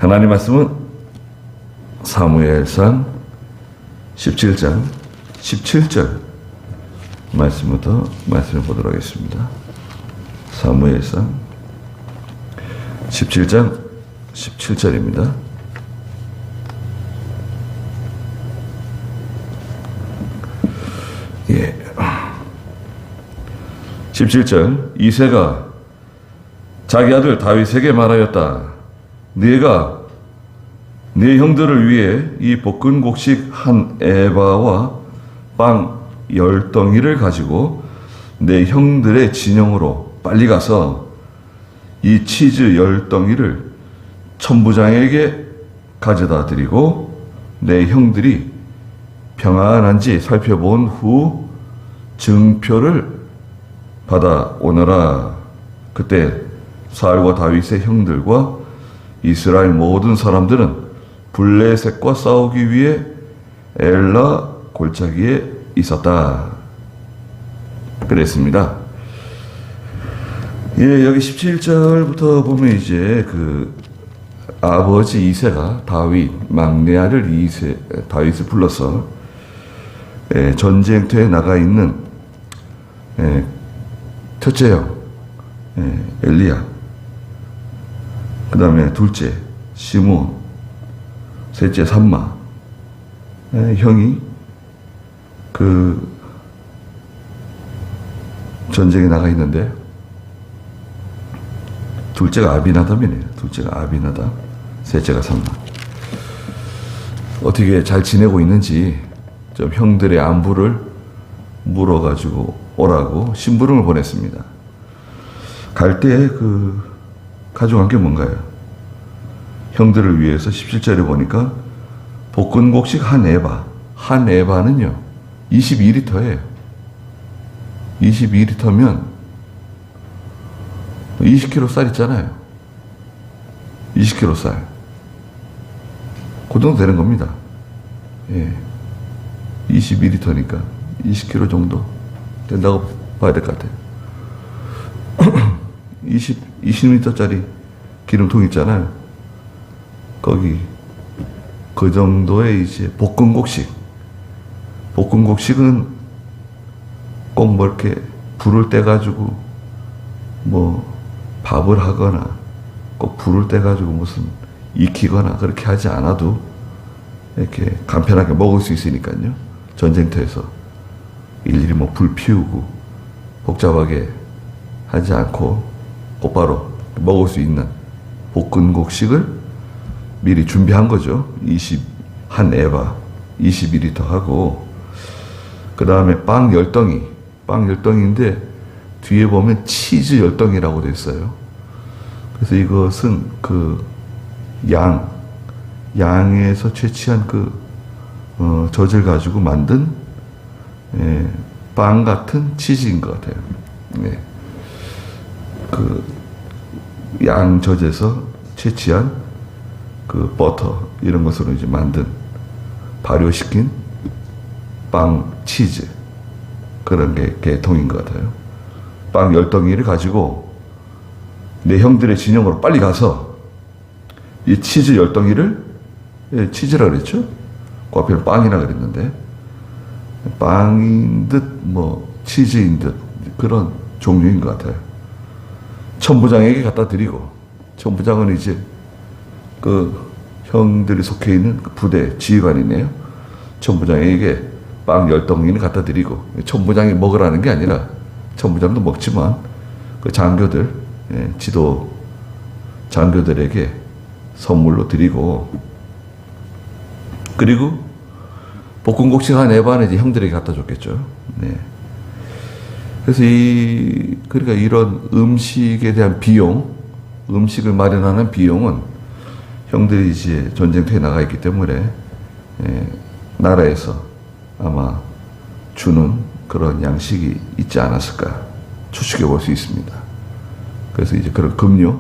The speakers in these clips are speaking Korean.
하나님 말씀은 사무엘상 17장 17절 말씀부터 말씀을 보도록 하겠습니다. 사무엘상 17장 17절입니다. 예. 17절 이새가 자기 아들 다윗에게 말하였다. 네가 네 형들을 위해 이 볶은 곡식 한 에바와 빵 10덩이를 가지고 내 형들의 진영으로 빨리 가서 이 치즈 10덩이를 천부장에게 가져다 드리고 내 형들이 평안한지 살펴본 후 증표를 받아오너라. 그때 사울과 다윗의 형들과 이스라엘 모든 사람들은 블레셋과 싸우기 위해 엘라 골짜기에 있었다. 그랬습니다. 예, 여기 17절부터 보면 이제 그 아버지 이새가 다윗 막내 아들 다윗을 불러서 전쟁터에 나가 있는 첫째 형 엘리야, 그 다음에 둘째 시므온, 셋째 삼마 형이 그 전쟁에 나가 있는데 둘째가 아비나답이네요. 둘째가 아비나답, 셋째가 삼마. 어떻게 잘 지내고 있는지 좀 형들의 안부를 물어가지고 오라고 심부름을 보냈습니다. 갈 때 가져간 게 뭔가요? 형들을 위해서 17절에 보니까 볶은 곡식 한 에바. 한 에바는요 22리터예요. 22리터면 20kg 쌀 있잖아요. 20kg 쌀. 그 정도 되는 겁니다. 예. 22리터니까 20kg 정도 된다고 봐야 될 것 같아요. 20리터짜리 기름통 있잖아요. 거기 그 정도의 이제 볶은 곡식. 볶은 곡식은 꼭 뭐 이렇게 불을 떼가지고 뭐 밥을 하거나 꼭 불을 떼가지고 무슨 익히거나 그렇게 하지 않아도 이렇게 간편하게 먹을 수 있으니까요. 전쟁터에서 일일이 뭐 불 피우고 복잡하게 하지 않고 곧바로 먹을 수 있는 볶은 곡식을 미리 준비한 거죠. 한 에바 22리터 하고, 그 다음에 빵 10덩이. 빵 10덩이인데 뒤에 보면 치즈 10덩이라고 되어 있어요. 그래서 이것은 그 양에서 채취한 젖을 가지고 만든 빵 같은 치즈인 것 같아요. 네. 양 젖에서 채취한 버터 이런 것으로 이제 만든 발효시킨 빵 치즈 그런 게 계통인 것 같아요. 빵 10덩이를 가지고 내 형들의 진영으로 빨리 가서 이 치즈 10덩이를 치즈라 그랬죠? 그 앞에는 빵이라 그랬는데 빵인 듯 뭐 치즈인 듯 그런 종류인 것 같아요. 천부장에게 갖다 드리고, 천부장은 이제 형들이 속해 있는 부대 지휘관이네요. 천부장에게 빵 10덩이를 갖다 드리고, 천부장이 먹으라는 게 아니라 천부장도 먹지만 장교들, 지도 장교들에게 선물로 드리고, 그리고 볶은 곡식 한 에바는 이제 형들에게 갖다 줬겠죠. 네. 그래서 그러니까 이런 음식에 대한 비용, 음식을 마련하는 비용은 형들이 이제 전쟁터에 나가 있기 때문에 나라에서 아마 주는 그런 양식이 있지 않았을까 추측해 볼 수 있습니다. 그래서 이제 그런 급료,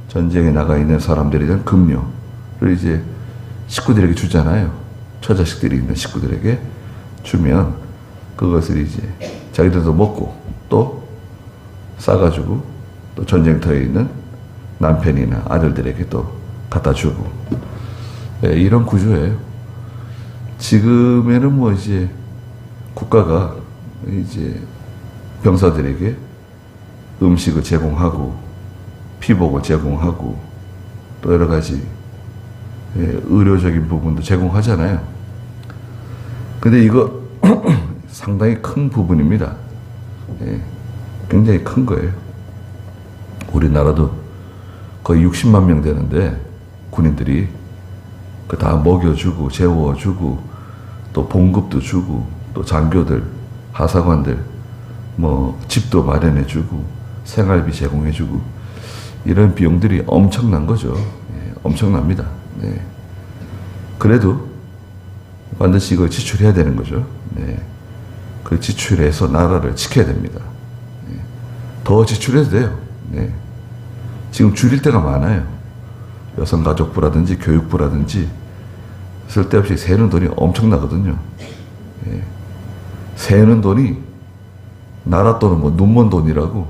전쟁에 나가 있는 사람들에 대한 급료를 이제 식구들에게 주잖아요. 처자식들이 있는 식구들에게 주면 그것을 이제 자기들도 먹고 또 싸가지고 또 전쟁터에 있는 남편이나 아들들에게 또 갖다 주고. 예, 이런 구조예요. 지금에는 뭐 이제 국가가 이제 병사들에게 음식을 제공하고 피복을 제공하고 또 여러 가지 의료적인 부분도 제공하잖아요. 근데 이거 상당히 큰 부분입니다. 굉장히 큰 거예요. 우리나라도 거의 60만 명 되는데 군인들이 그 다 먹여주고 재워주고 또 봉급도 주고 또 장교들 하사관들 뭐 집도 마련해주고 생활비 제공해주고 이런 비용들이 엄청난 거죠. 엄청납니다. 네. 그래도 반드시 이걸 지출해야 되는 거죠. 네. 그 지출해서 나라를 지켜야 됩니다. 네. 더 지출해도 돼요. 네. 지금 줄일 때가 많아요. 여성가족부라든지 교육부라든지 쓸데없이 새는 돈이 엄청나거든요. 네. 새는 돈이 나라 돈은 뭐 눈먼 돈이라고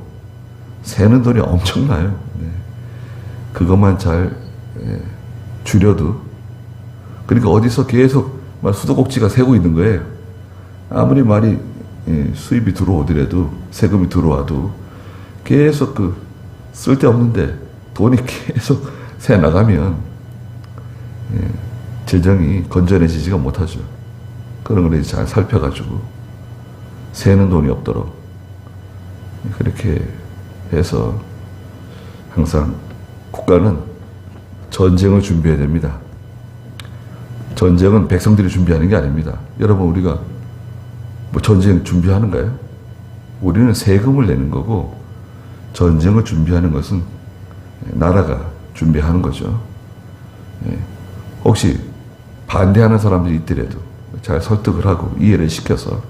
새는 돈이 엄청나요. 네. 그것만 잘 줄여도 그러니까 어디서 계속 수도꼭지가 새고 있는 거예요. 아무리 말이 수입이 들어오더라도 세금이 들어와도 계속 그 쓸데없는데 돈이 계속 새 나가면 재정이 건전해지지가 못하죠. 그런 걸 잘 살펴가지고 새는 돈이 없도록 그렇게 해서 항상 국가는 전쟁을 준비해야 됩니다. 전쟁은 백성들이 준비하는 게 아닙니다. 여러분 우리가 뭐 전쟁 준비하는가요? 우리는 세금을 내는 거고 전쟁을 준비하는 것은 나라가 준비하는 거죠. 혹시 반대하는 사람들이 있더라도 잘 설득을 하고 이해를 시켜서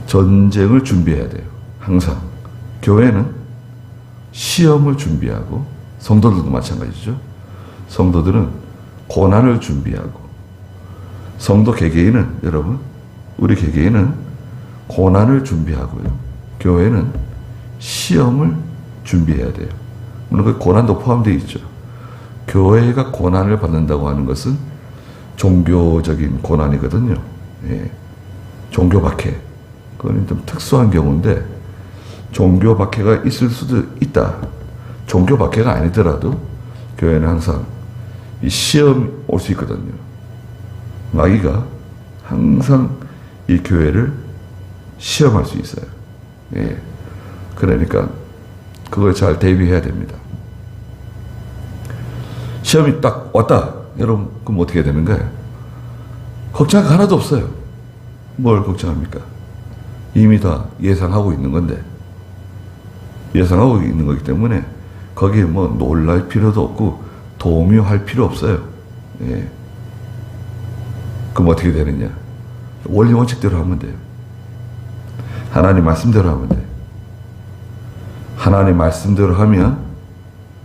전쟁을 준비해야 돼요. 항상 교회는 시험을 준비하고 성도들도 마찬가지죠. 성도들은 고난을 준비하고 성도 개개인은 여러분 우리 개개인은 고난을 준비하고요. 교회는 시험을 준비해야 돼요. 물론 그 고난도 포함되어 있죠. 교회가 고난을 받는다고 하는 것은 종교적인 고난이거든요. 예. 종교 박해. 그건 좀 특수한 경우인데 종교 박해가 있을 수도 있다. 종교 박해가 아니더라도 교회는 항상 이 시험이 올 수 있거든요. 마귀가 항상 이 교회를 시험할 수 있어요. 예. 그러니까 그걸 잘 대비해야 됩니다. 시험이 딱 왔다. 여러분 그럼 어떻게 되는 거예요? 걱정할 거 하나도 없어요. 뭘 걱정합니까? 이미 다 예상하고 있는 건데 예상하고 있는 거기 때문에 거기에 뭐 놀랄 필요도 없고 도움할 필요 없어요. 예. 그럼 어떻게 되느냐? 원리 원칙대로 하면 돼요. 하나님 말씀대로 하면 돼요. 하나님 말씀대로 하면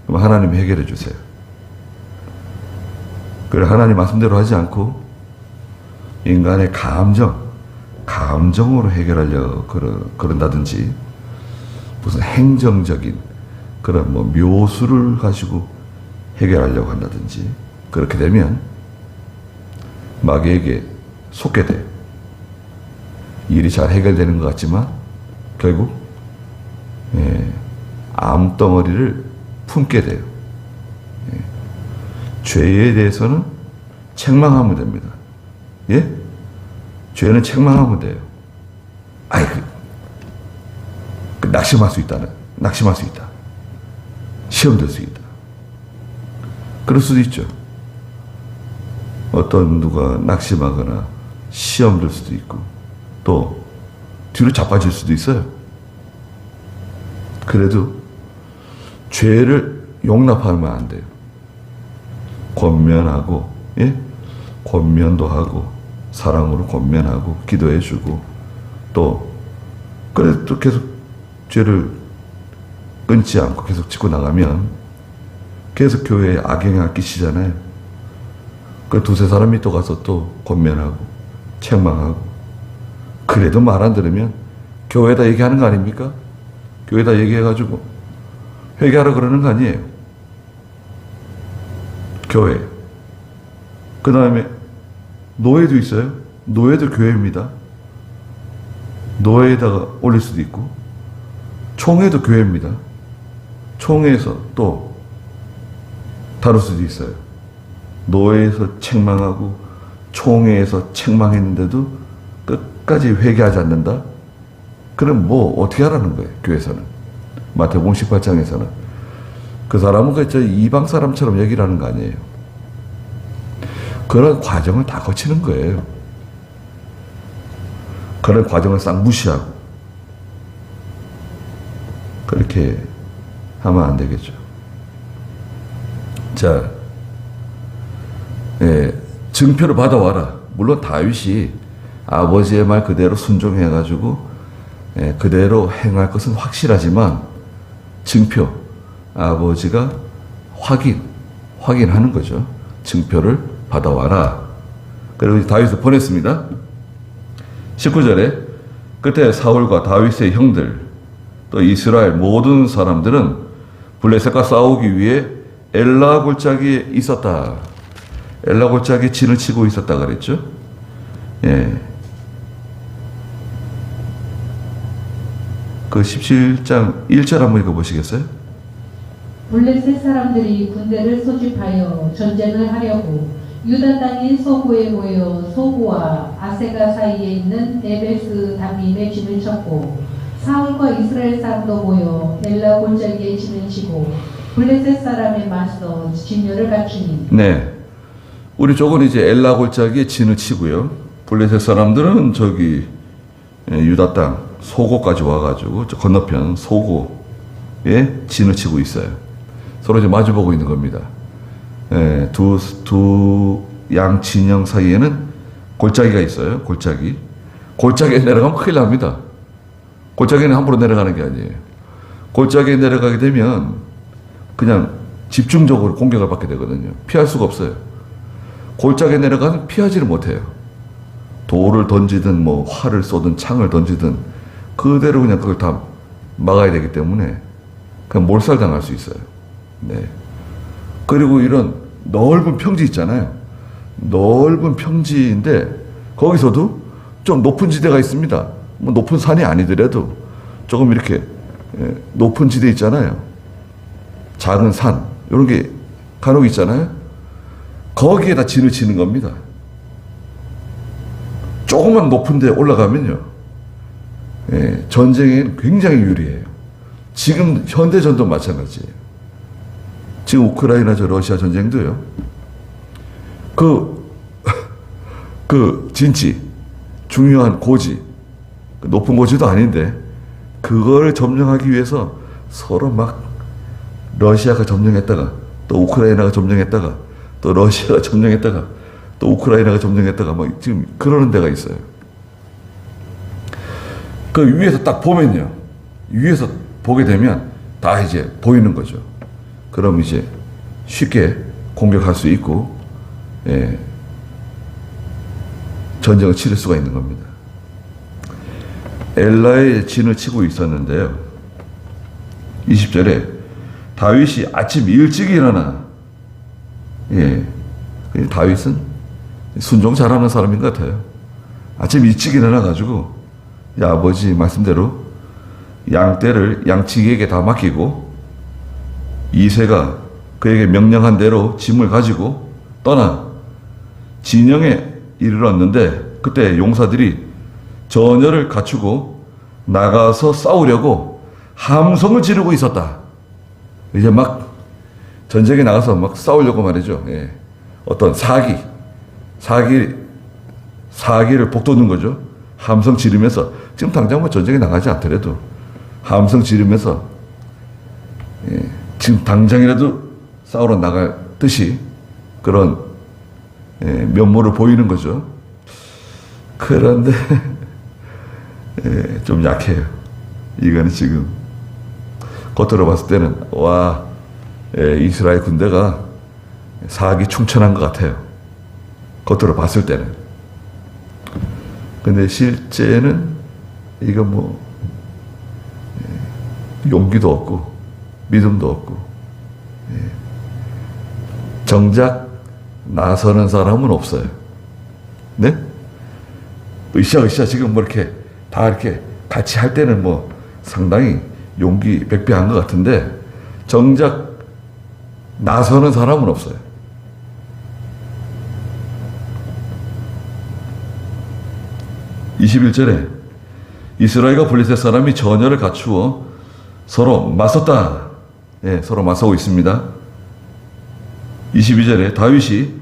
그럼 하나님이 해결해 주세요. 그래 하나님 말씀대로 하지 않고 인간의 감정으로 해결하려고 그런다든지 무슨 행정적인 그런 뭐 묘수를 가지고 해결하려고 한다든지 그렇게 되면 마귀에게 속게 돼요. 일이 잘 해결되는 것 같지만 결국 암덩어리를 품게 돼요. 죄에 대해서는 책망하면 됩니다. 예? 죄는 책망하면 돼요. 아이, 낙심할 수 있다. 시험 될 수 있다. 그럴 수도 있죠. 어떤 누가 낙심하거나 시험 될 수도 있고 또 뒤로 자빠질 수도 있어요. 그래도 죄를 용납하면 안 돼요. 권면하고, 예? 권면도 하고, 사랑으로 권면하고, 기도해주고, 또, 그래도 또 계속 죄를 끊지 않고 계속 짓고 나가면 계속 교회에 악영향을 끼치잖아요. 그 두세 사람이 또 가서 또 권면하고, 책망하고, 그래도 말 안 들으면 교회에다 얘기하는 거 아닙니까? 교회에다 얘기해가지고 회개하라 그러는 거 아니에요. 교회. 그 다음에 노예도 있어요. 노예도 교회입니다. 노예에다가 올릴 수도 있고, 총회도 교회입니다. 총회에서 또 다룰 수도 있어요. 노예에서 책망하고 총회에서 책망했는데도 끝까지 회개하지 않는다? 그럼 뭐 어떻게 하라는 거예요, 교회에서는. 마태복음 18장에서는. 그 사람은 저 이방 사람처럼 얘기를 하는 거 아니에요. 그런 과정을 다 거치는 거예요. 그런 과정을 싹 무시하고 그렇게 하면 안 되겠죠. 자, 증표를 받아와라. 물론 다윗이 아버지의 말 그대로 순종해가지고 그대로 행할 것은 확실하지만 증표, 아버지가 확인하는 거죠. 증표를 받아와라. 그리고 다윗을 보냈습니다. 19절에 그때 사울과 다윗의 형들 또 이스라엘 모든 사람들은 블레셋과 싸우기 위해 엘라 골짜기에 있었다. 엘라 골짜기에 진을 치고 있었다 그랬죠. 예. 그 17장 1절 한번 읽어보시겠어요? 블레셋 사람들이 군대를 소집하여 전쟁을 하려고 유다 땅인 소구에 모여 소구와 아세가 사이에 있는 에베스 담임에 진을 쳤고 사울과 이스라엘 사람도 모여 엘라 골짜기에 진을 치고 블레셋 사람에 맞서 진열을 갖추니. 네, 우리 쪽은 이제 엘라 골짜기에 진을 치고요. 블레셋 사람들은 저기 유다 땅 소고까지 와가지고 저 건너편 소고에 진을 치고 있어요. 서로 이제 마주보고 있는 겁니다. 두 양 진영 사이에는 골짜기가 있어요. 골짜기에 내려가면 큰일 납니다. 골짜기는 함부로 내려가는 게 아니에요. 골짜기에 내려가게 되면 그냥 집중적으로 공격을 받게 되거든요. 피할 수가 없어요. 골짜기에 내려가면 피하지를 못해요. 돌을 던지든 뭐 활을 쏘든 창을 던지든 그대로 그냥 그걸 다 막아야 되기 때문에 그냥 몰살당할 수 있어요. 네. 그리고 이런 넓은 평지 있잖아요. 넓은 평지인데 거기서도 좀 높은 지대가 있습니다. 뭐 높은 산이 아니더라도 조금 이렇게 높은 지대 있잖아요. 작은 산 이런 게 간혹 있잖아요. 거기에다 진을 치는 겁니다. 조금만 높은 데 올라가면요. 전쟁에는 굉장히 유리해요. 지금 현대전도 마찬가지예요. 지금 우크라이나 러시아 전쟁도요. 그 진지, 중요한 고지, 높은 고지도 아닌데 그걸 점령하기 위해서 서로 막 러시아가 점령했다가 또 우크라이나가 점령했다가 또 러시아가 점령했다가 또 우크라이나가 점령했다가 막 지금 그러는 데가 있어요. 그 위에서 딱 보면요. 위에서 보게 되면 다 이제 보이는 거죠. 그럼 이제 쉽게 공격할 수 있고, 전쟁을 치를 수가 있는 겁니다. 엘라에 진을 치고 있었는데요. 20절에 다윗이 아침 일찍 일어나, 다윗은 순종 잘하는 사람인 것 같아요. 아침 일찍 일어나가지고, 아버지 말씀대로 양떼를 양치기에게 다 맡기고, 이새가 그에게 명령한 대로 짐을 가지고 떠나 진영에 이르렀는데 그때 용사들이 전열을 갖추고 나가서 싸우려고 함성을 지르고 있었다. 이제 막 전쟁에 나가서 막 싸우려고 말이죠. 어떤 사기를 북돋는 거죠. 함성 지르면서 지금 당장 뭐 전쟁에 나가지 않더라도 함성 지르면서 지금 당장이라도 싸우러 나갈 듯이 그런 면모를 보이는 거죠. 그런데 좀 약해요. 이거는 지금 겉으로 봤을 때는 와 이스라엘 군대가 사기 충천한 것 같아요. 겉으로 봤을 때는. 근데 실제는 이거 뭐 용기도 없고 믿음도 없고 정작 나서는 사람은 없어요. 네? 으쌰으쌰 지금 뭐 이렇게 다 이렇게 같이 할 때는 뭐 상당히 용기 백배한 것 같은데 정작 나서는 사람은 없어요. (21절에) 이스라엘과 블레셋 사람이 전열을 갖추어 서로 맞섰다. 예, 서로 맞서고 있습니다. 22절에 다윗이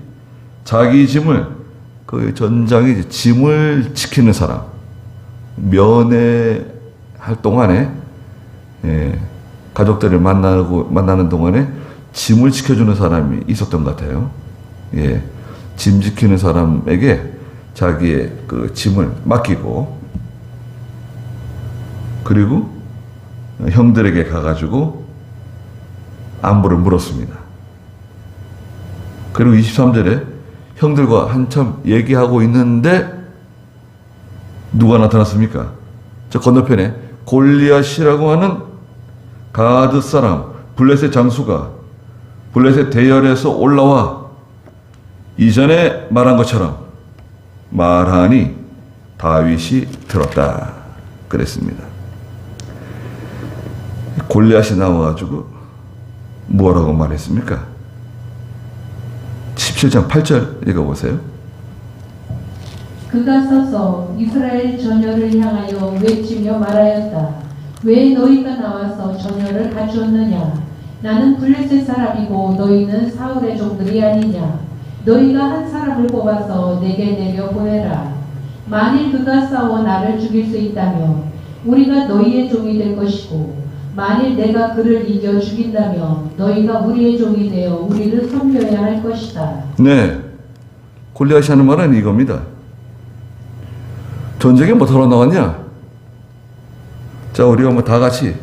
자기 짐을, 그 전장의 짐을 지키는 사람, 면회할 동안에, 예, 가족들을 만나는 동안에 짐을 지켜주는 사람이 있었던 것 같아요. 예, 짐 지키는 사람에게 자기의 그 짐을 맡기고, 그리고 형들에게 가가지고 안부를 물었습니다. 그리고 23절에 형들과 한참 얘기하고 있는데 누가 나타났습니까? 저 건너편에 골리앗이라고 하는 가드 사람 블레셋 장수가 블레셋 대열에서 올라와 이전에 말한 것처럼 말하니 다윗이 들었다 그랬습니다. 골리앗이 나와가지고 뭐라고 말했습니까? 17장 8절 읽어보세요. 그가 서서 이스라엘 전열을 향하여 외치며 말하였다. 왜 너희가 나와서 전열을 갖추었느냐? 나는 블레셋 사람이고 너희는 사울의 종들이 아니냐? 너희가 한 사람을 뽑아서 내게 내려 보내라. 만일 그가 싸워 나를 죽일 수 있다면 우리가 너희의 종이 될 것이고 만일 내가 그를 이겨 죽인다면 너희가 우리의 종이 되어 우리를 섬겨야 할 것이다. 네, 골리앗이 하는 말은 이겁니다. 전쟁에 뭐하러 나왔냐? 자, 우리가 뭐 다 같이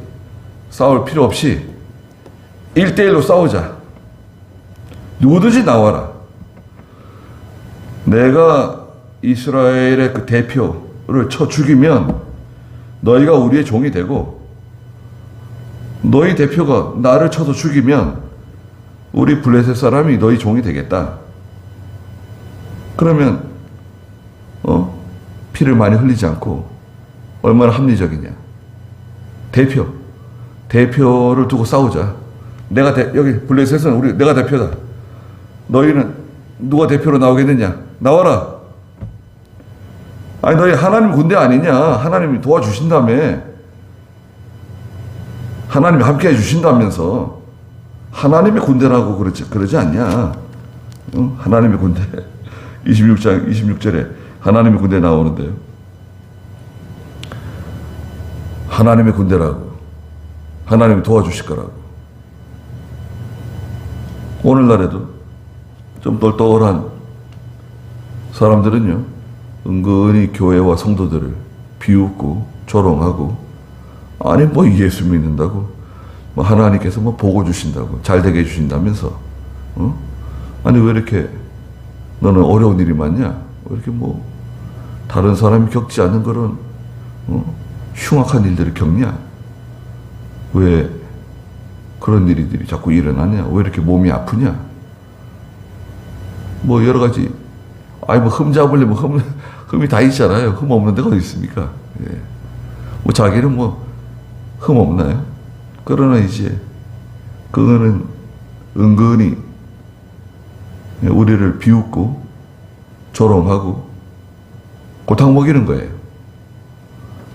싸울 필요 없이 1대1로 싸우자. 누구든지 나와라. 내가 이스라엘의 그 대표를 쳐 죽이면 너희가 우리의 종이 되고, 너희 대표가 나를 쳐서 죽이면 우리 블레셋 사람이 너희 종이 되겠다. 그러면 피를 많이 흘리지 않고 얼마나 합리적이냐. 대표를 두고 싸우자. 여기 블레셋은 내가 대표다. 너희는 누가 대표로 나오겠느냐? 나와라. 아니, 너희 하나님 군대 아니냐? 하나님이 도와주신다며. 하나님이 함께 해주신다면서. 하나님의 군대라고 그러지 않냐? 하나님의 군대. 26절에 하나님의 군대 나오는데요. 하나님의 군대라고. 하나님이 도와주실 거라고. 오늘날에도 좀 똘똘한 사람들은요, 은근히 교회와 성도들을 비웃고 조롱하고, 아니 뭐 예수 믿는다고, 뭐 하나님께서 뭐 복을 주신다고, 잘 되게 해주신다면서, 아니 왜 이렇게 너는 어려운 일이 많냐? 왜 이렇게 뭐 다른 사람이 겪지 않는 그런 흉악한 일들을 겪냐? 왜 그런 일들이 자꾸 일어나냐? 왜 이렇게 몸이 아프냐? 뭐 여러 가지, 아니 뭐 흠 잡으려면 흠이 다 있잖아요. 흠 없는 데가 어디 있습니까? 예. 뭐 자기는 뭐 흠 없나요? 그러나 이제 그거는 은근히 우리를 비웃고 조롱하고 골탕 먹이는 거예요.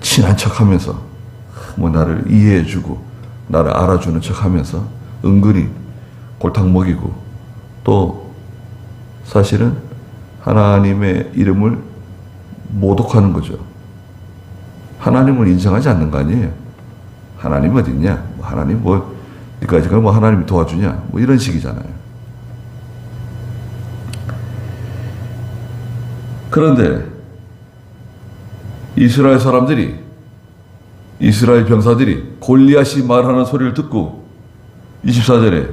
친한 척하면서 뭐 나를 이해해주고 나를 알아주는 척하면서 은근히 골탕 먹이고, 또 사실은 하나님의 이름을 모독하는 거죠. 하나님을 인정하지 않는 거 아니에요. 하나님 어디 있냐? 하나님 니까지 뭐 하나님이 도와주냐? 뭐 이런 식이잖아요. 그런데 이스라엘 병사들이 골리앗이 말하는 소리를 듣고 24절에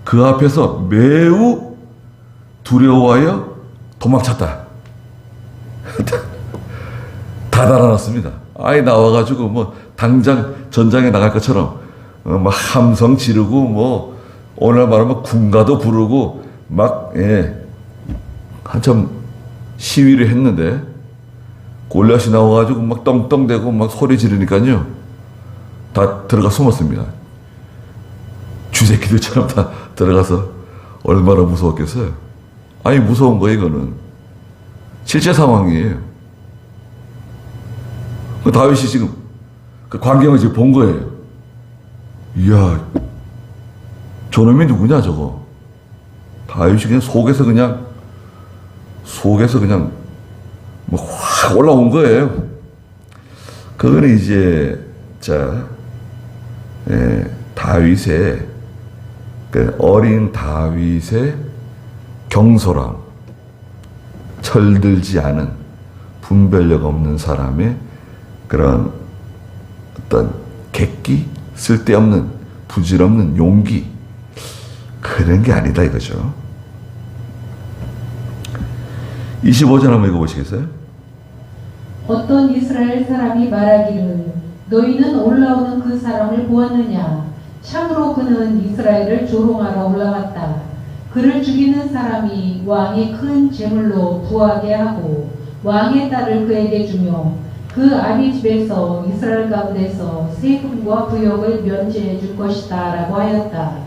그 앞에서 매우 두려워하여 도망쳤다. 다 달아났습니다. 아예 나와가지고 뭐 당장 전장에 나갈 것처럼 막 함성 지르고 뭐 오늘 말하면 군가도 부르고 막 한참 시위를 했는데 골리앗이 나와가지고 막 떵떵대고 막 소리 지르니까요 다 들어가 숨었습니다. 쥐새끼들처럼 다 들어가서 얼마나 무서웠겠어요. 아니 무서운 거 이거는 실제 상황이에요. 그 다윗이 지금 그 광경을 지금 본 거예요. 이야, 저놈이 누구냐 저거. 다윗이 그냥 속에서 그냥 뭐 확 올라온 거예요. 그거는 이제 다윗의 그 어린 다윗의 경솔함, 철들지 않은 분별력 없는 사람의 그런 어떤 객기, 쓸데없는 부질없는 용기, 그런 게 아니다 이거죠. 25절 한번 읽어보시겠어요? 어떤 이스라엘 사람이 말하기를 너희는 올라오는 그 사람을 보았느냐? 참으로 그는 이스라엘을 조롱하러 올라왔다. 그를 죽이는 사람이 왕이 큰 제물로 부하게 하고 왕의 딸을 그에게 주며 그 아비 집에서 이스라엘 가운데서 세금과 부역을 면제해 줄 것이다 라고 하였다.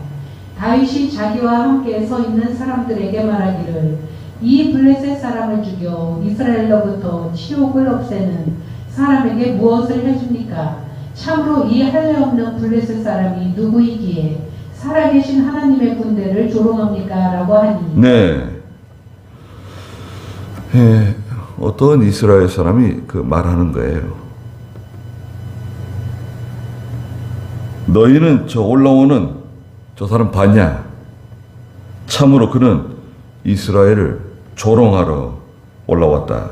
다윗이 자기와 함께 서 있는 사람들에게 말하기를 이 블레셋 사람을 죽여 이스라엘로부터 치욕을 없애는 사람에게 무엇을 해줍니까? 참으로 이 할례 없는 블레셋 사람이 누구이기에 살아계신 하나님의 군대를 조롱합니까? 라고 하니 네. 어떤 이스라엘 사람이 그 말하는 거예요. 너희는 저 올라오는 저 사람 봤냐? 참으로 그는 이스라엘을 조롱하러 올라왔다.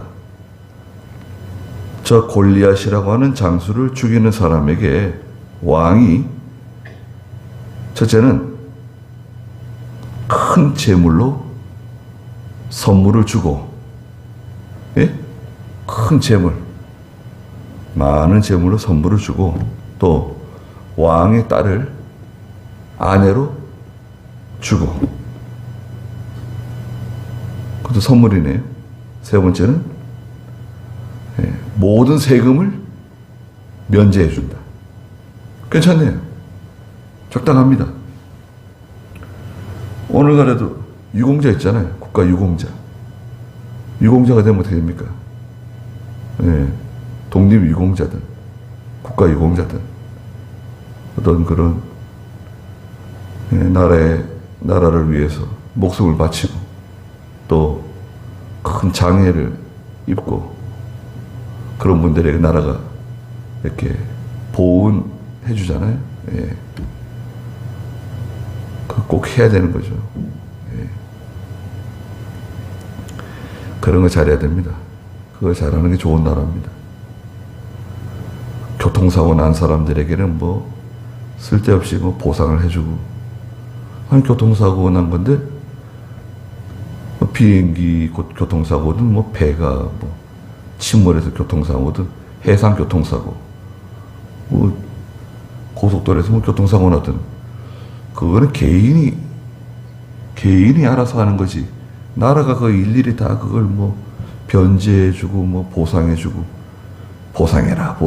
저 골리앗이라고 하는 장수를 죽이는 사람에게 왕이 첫째는 큰 제물로 선물을 주고, 큰 제물, 많은 제물로 선물을 주고, 또 왕의 딸을 아내로 주고, 그것도 선물이네요. 세 번째는 모든 세금을 면제해 준다. 괜찮네요. 적당합니다. 오늘날에도 유공자 있잖아요. 국가 유공자. 유공자가 되면 어떻게 됩니까? 독립 유공자든 국가 유공자든 어떤 그런 나라를 위해서 목숨을 바치고 또 큰 장애를 입고 그런 분들에게 나라가 이렇게 보훈해 주잖아요. 꼭 해야 되는 거죠. 그런 거 잘해야 됩니다. 그걸 잘하는 게 좋은 나라입니다. 교통사고 난 사람들에게는 뭐 쓸데없이 뭐 보상을 해주고, 아니 교통사고 난 건데 뭐 비행기 교통사고든 뭐 배가 뭐 침몰해서 교통사고든 해상 교통사고, 뭐 고속도로에서 뭐 교통사고 나든 그거는 개인이 알아서 하는 거지. 나라가 그 일일이 다 그걸 뭐 변제해주고 뭐 보상해주고 보상해라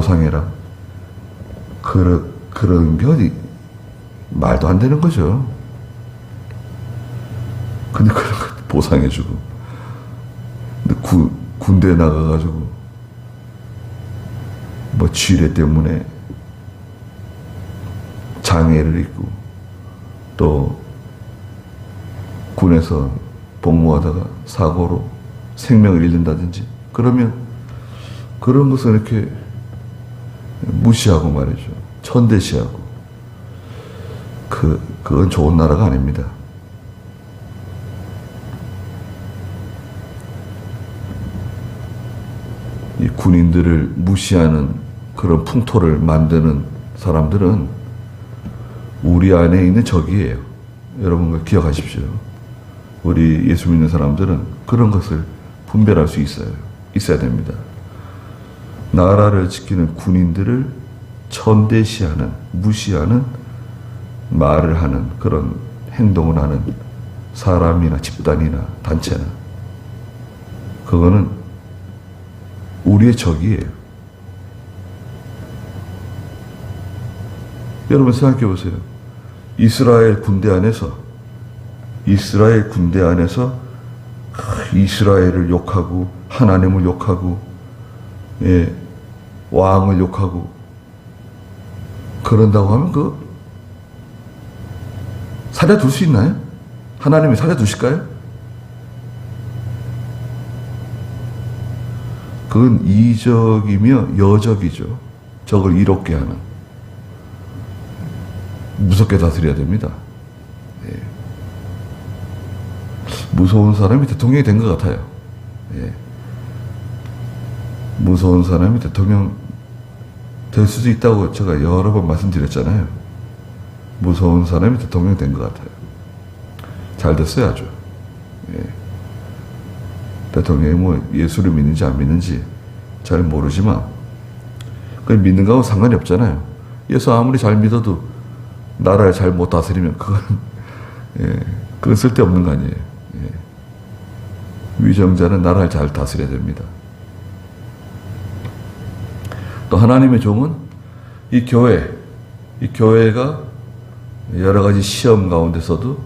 그런 게 어디 말도 안 되는 거죠. 근데 그런 거 보상해주고, 근데 군대 나가가지고 뭐 쥐레 때문에 장애를 입고 또 군에서 복무하다가 사고로 생명을 잃는다든지 그러면 그런 것을 이렇게 무시하고 말이죠. 천대시하고. 그건 좋은 나라가 아닙니다. 이 군인들을 무시하는 그런 풍토를 만드는 사람들은 우리 안에 있는 적이에요. 여러분 그걸 기억하십시오. 우리 예수 믿는 사람들은 그런 것을 분별할 수 있어야 됩니다. 나라를 지키는 군인들을 천대시하는, 무시하는 말을 하는 그런 행동을 하는 사람이나 집단이나 단체나 그거는 우리의 적이에요. 여러분 생각해 보세요. 이스라엘 군대 안에서 이스라엘을 욕하고 하나님을 욕하고 왕을 욕하고 그런다고 하면 살려둘 수 있나요? 하나님이 살려두실까요? 그건 이적이며 여적이죠. 적을 이롭게 하는. 무섭게 다스려야 됩니다. 무서운 사람이 대통령이 된 것 같아요. 무서운 사람이 대통령 될 수도 있다고 제가 여러 번 말씀드렸잖아요. 무서운 사람이 대통령 된 것 같아요. 잘 됐어요, 아주. 대통령이 뭐 예수를 믿는지 안 믿는지 잘 모르지만, 그 믿는 거하고 상관이 없잖아요. 예수 아무리 잘 믿어도 나라를 잘 못 다스리면 그건 쓸데없는 거 아니에요. 위정자는 나라를 잘 다스려야 됩니다. 또 하나님의 종은 이 교회가 여러 가지 시험 가운데서도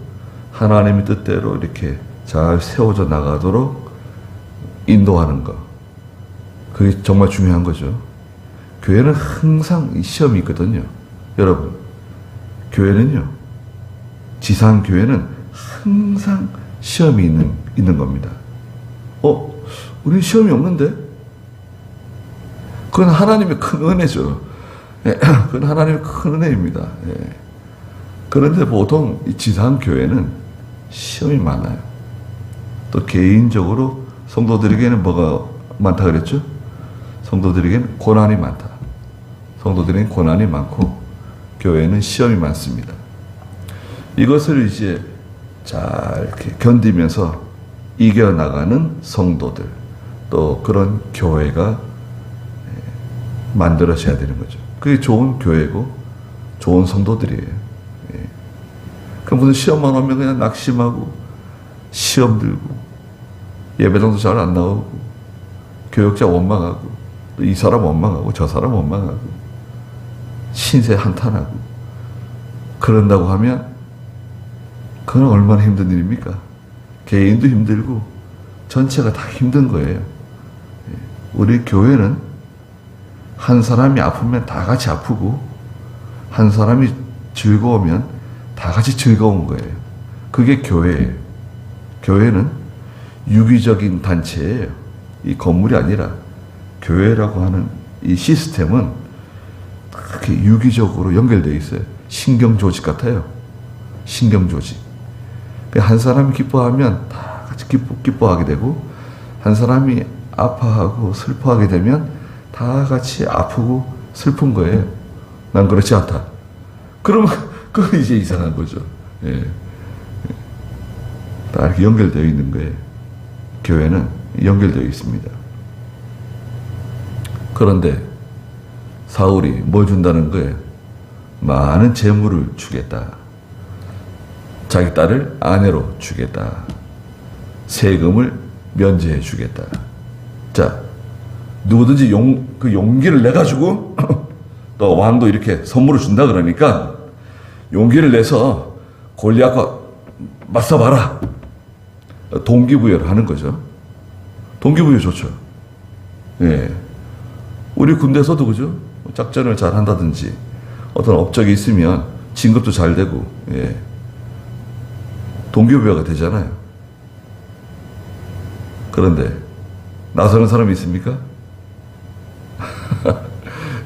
하나님의 뜻대로 이렇게 잘 세워져 나가도록 인도하는 것. 그게 정말 중요한 거죠. 교회는 항상 시험이 있거든요. 여러분, 교회는요, 지상교회는 항상 시험이 있는 겁니다. 우리 시험이 없는데? 그건 하나님의 큰 은혜죠. 그건 하나님의 큰 은혜입니다. 그런데 보통 이 지상교회는 시험이 많아요. 또 개인적으로 성도들에게는 뭐가 많다 그랬죠? 성도들에게는 고난이 많다. 성도들에게는 고난이 많고 교회는 시험이 많습니다. 이것을 이제 잘 이렇게 견디면서 이겨나가는 성도들, 또 그런 교회가 만들어져야 되는 거죠. 그게 좋은 교회고 좋은 성도들이에요. 그럼 무슨 시험만 오면 그냥 낙심하고 시험 들고 예배당도 잘 안 나오고 교역자 원망하고 또 이 사람 원망하고 저 사람 원망하고 신세 한탄하고 그런다고 하면 그건 얼마나 힘든 일입니까? 개인도 힘들고 전체가 다 힘든 거예요. 우리 교회는 한 사람이 아프면 다 같이 아프고 한 사람이 즐거우면 다 같이 즐거운 거예요. 그게 교회예요. 교회는 유기적인 단체예요. 이 건물이 아니라 교회라고 하는 이 시스템은 그렇게 유기적으로 연결되어 있어요. 신경조직 같아요. 신경조직. 한 사람이 기뻐하면 다 같이 기뻐하게 되고 한 사람이 아파하고 슬퍼하게 되면 다 같이 아프고 슬픈 거예요. 난 그렇지 않다. 그러면 그건 이제 이상한 거죠. 다 이렇게 연결되어 있는 거예요. 교회는 연결되어 있습니다. 그런데 사울이 뭘 준다는 거예요? 많은 재물을 주겠다. 자기 딸을 아내로 주겠다. 세금을 면제해 주겠다. 자, 누구든지 그 용기를 내가지고 또 왕도 이렇게 선물을 준다 그러니까 용기를 내서 골리앗과 맞서봐라. 동기부여를 하는 거죠. 동기부여 좋죠. 우리 군대에서도 그죠? 작전을 잘 한다든지 어떤 업적이 있으면 진급도 잘 되고 동기부여가 되잖아요. 그런데 나서는 사람이 있습니까?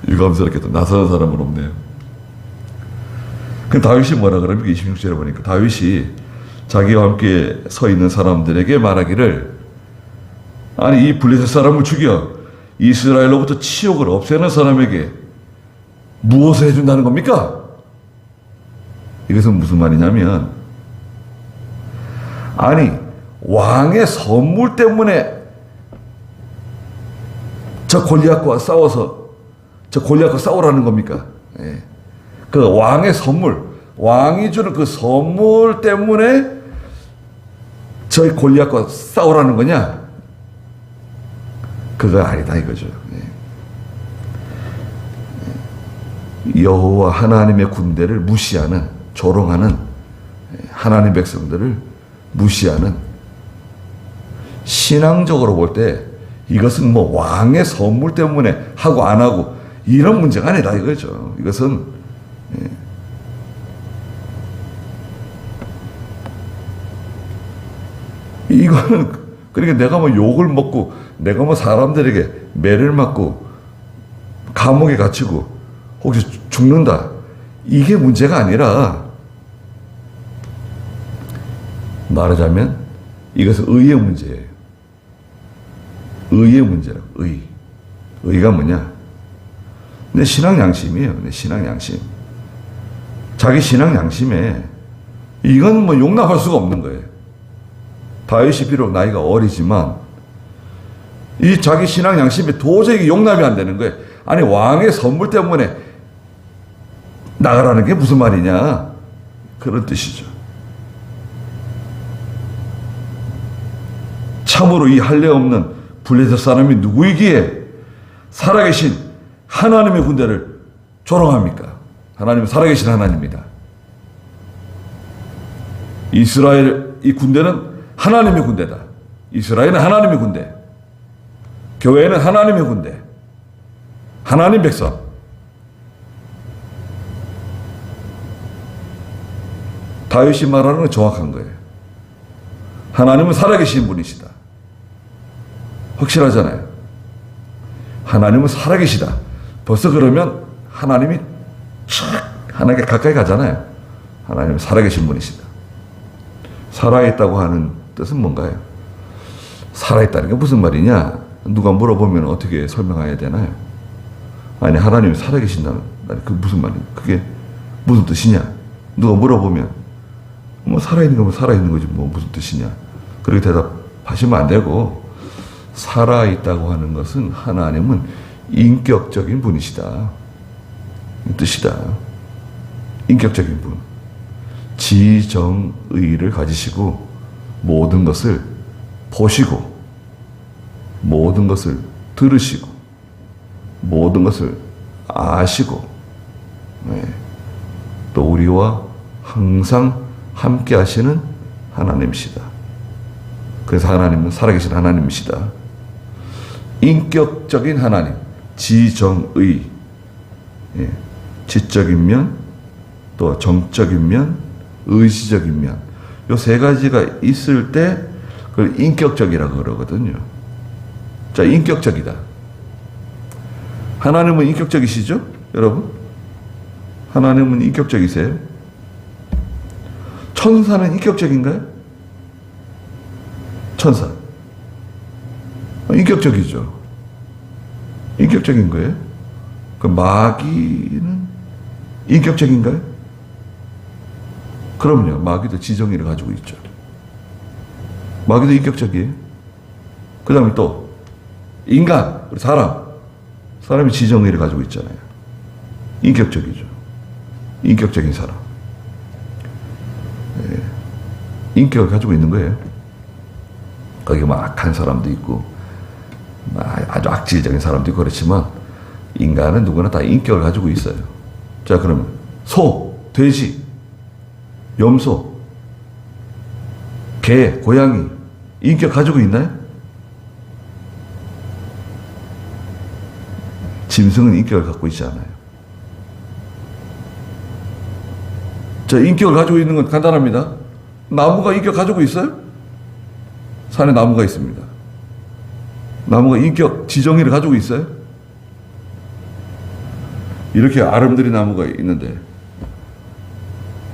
유감스럽게도 나서는 사람은 없네요. 그 다윗이 뭐라 그럽니까? 26절에 보니까 다윗이 자기와 함께 서 있는 사람들에게 말하기를, 아니 이 블레셋 사람을 죽여 이스라엘로부터 치욕을 없애는 사람에게 무엇을 해준다는 겁니까? 이것은 무슨 말이냐면, 아니 왕의 선물 때문에 저 골리앗과 싸우라는 겁니까? 그 왕의 선물, 왕이 주는 그 선물 때문에 저희 골리앗과 싸우라는 거냐? 그거 아니다 이거죠. 여호와 하나님의 군대를 무시하는, 조롱하는, 하나님 백성들을 무시하는, 신앙적으로 볼 때 이것은 뭐 왕의 선물 때문에 하고 안 하고 이런 문제가 아니다 이거죠. 이것은 이거는 그러니까 내가 뭐 욕을 먹고 내가 뭐 사람들에게 매를 맞고 감옥에 갇히고 혹시 죽는다, 이게 문제가 아니라 말하자면 이것은 의의 문제예요. 의의 문제라고. 의가 뭐냐? 내 신앙 양심이에요. 내 신앙 양심. 자기 신앙 양심에 이건 뭐 용납할 수가 없는 거예요. 다윗이 비록 나이가 어리지만 이 자기 신앙 양심에 도저히 용납이 안 되는 거예요. 아니 왕의 선물 때문에 나가라는 게 무슨 말이냐, 그런 뜻이죠. 참으로 이 할례 없는 블레셋 사람이 누구이기에 살아계신 하나님의 군대를 조롱합니까? 하나님은 살아계신 하나님입니다. 이스라엘 이 군대는 하나님의 군대다. 이스라엘은 하나님의 군대, 교회는 하나님의 군대, 하나님 백성. 다윗이 말하는 건 정확한 거예요. 하나님은 살아계신 분이시다. 확실하잖아요. 하나님은 살아계시다. 벌써 그러면 하나님이 하나님께 가까이 가잖아요. 하나님은 살아계신 분이시다. 살아있다고 하는 뜻은 뭔가요? 살아있다는 게 무슨 말이냐? 누가 물어보면 어떻게 설명해야 되나요? 아니 하나님이 살아계신다는 그 무슨 말이냐? 그게 무슨 뜻이냐? 누가 물어보면 뭐 살아있는 거면 살아있는 거지 뭐 무슨 뜻이냐? 그렇게 대답하시면 안 되고, 살아있다고 하는 것은 하나님은 인격적인 분이시다 뜻이다. 인격적인 분, 지정의를 가지시고 모든 것을 보시고 모든 것을 들으시고 모든 것을 아시고, 또 우리와 항상 함께 하시는 하나님이시다. 그래서 하나님은 살아계신 하나님이시다. 인격적인 하나님, 지정의, 지적인 면, 또 정적인 면, 의지적인 면, 요 세 가지가 있을 때 그걸 인격적이라고 그러거든요. 자, 인격적이다. 하나님은 인격적이시죠? 여러분? 하나님은 인격적이세요? 천사는 인격적인가요? 천사. 인격적이죠. 인격적인 거예요? 그 마귀는 인격적인가요? 그럼요. 마귀도 지정의를 가지고 있죠. 마귀도 인격적이에요. 그 다음에 또 인간, 우리 사람이 지정의를 가지고 있잖아요. 인격적이죠. 인격적인 사람. 인격을 가지고 있는 거예요. 거기 뭐 악한 사람도 있고 아주 악질적인 사람도 있고 그렇지만 인간은 누구나 다 인격을 가지고 있어요. 자, 그러면 소, 돼지, 염소, 개, 고양이 인격 가지고 있나요? 짐승은 인격을 갖고 있지 않아요. 자, 인격을 가지고 있는 건 간단합니다. 나무가 인격 가지고 있어요? 산에 나무가 있습니다. 나무가 인격, 지정의를 가지고 있어요? 이렇게 아름드리 나무가 있는데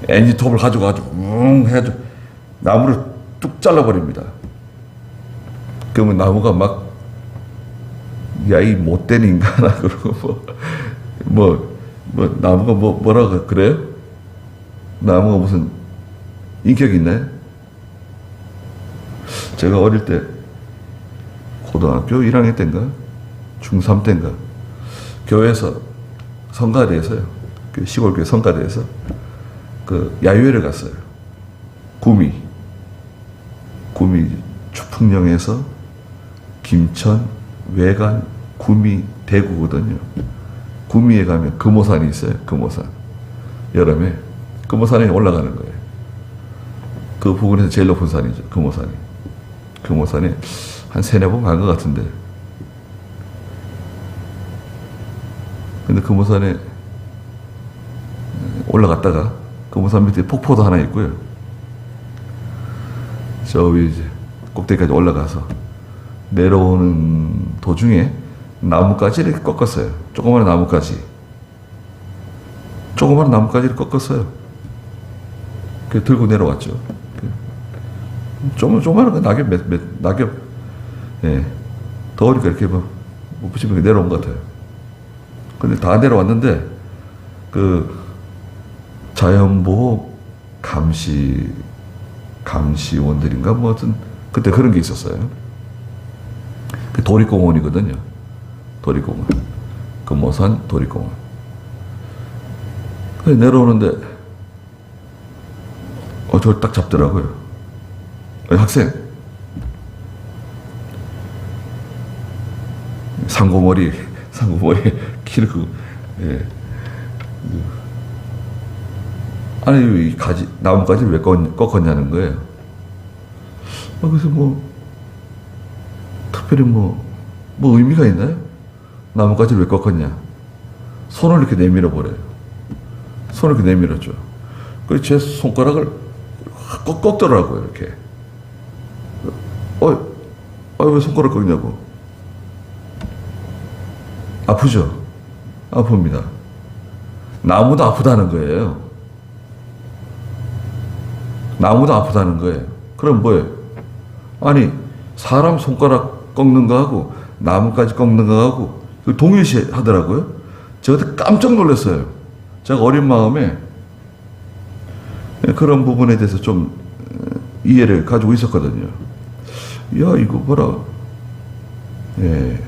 엔지톱을 가지고 해가지고 나무를 뚝 잘라버립니다. 그러면 나무가 막 야, 이 못된 인간아 그러고 나무가 뭐라고 그래요? 나무가 무슨 인격이 있나요? 제가 어릴 때 고등학교 1학년 때인가 중3 때인가 교회에서 성가대에서요, 그 시골교회 성가대에서 그 야유회를 갔어요. 구미 추풍령에서 김천, 외관, 구미, 대구거든요. 구미에 가면 금오산이 있어요. 금오산. 여름에 금오산에 올라가는 거예요. 그 부근에서 제일 높은 산이죠. 금오산이. 금오산에 한 3-4번 간 것 같은데. 근데 금오산에 올라갔다가 금오산 밑에 폭포도 하나 있고요. 저 위에 이제 꼭대기까지 올라가서 내려오는 도중에 나뭇가지를 꺾었어요. 조그마한 나뭇가지를 꺾었어요. 그 들고 내려왔죠. 조그마한 거 낙엽, 예. 더우니까 이렇게 뭐 붙이면 내려온 것 같아요. 근데 다 내려왔는데, 그, 자연보호 감시원들인가? 뭐, 하여튼, 그때 그런 게 있었어요. 그 도립공원이거든요. 도립공원. 금오산 도립공원. 내려오는데, 저를 딱 잡더라고요. 학생. 상고머리 키를 그, 예. 아니, 이 나뭇가지를 왜 꺾었냐는 거예요. 그래서 특별히 의미가 있나요? 나뭇가지를 왜 꺾었냐? 손을 이렇게 내밀어 버려요. 손을 이렇게 내밀었죠. 그래서 제 손가락을 꺾더라고요, 이렇게. 왜 손가락 꺾냐고. 아프죠? 아픕니다. 나무도 아프다는 거예요. 나무도 아프다는 거예요. 그럼 뭐예요? 아니, 사람 손가락 꺾는 거하고 나무까지 꺾는 거하고 동일시 하더라고요. 제가 그때 깜짝 놀랐어요. 제가 어린 마음에 그런 부분에 대해서 좀 이해를 가지고 있었거든요. 야, 이거 봐라. 예.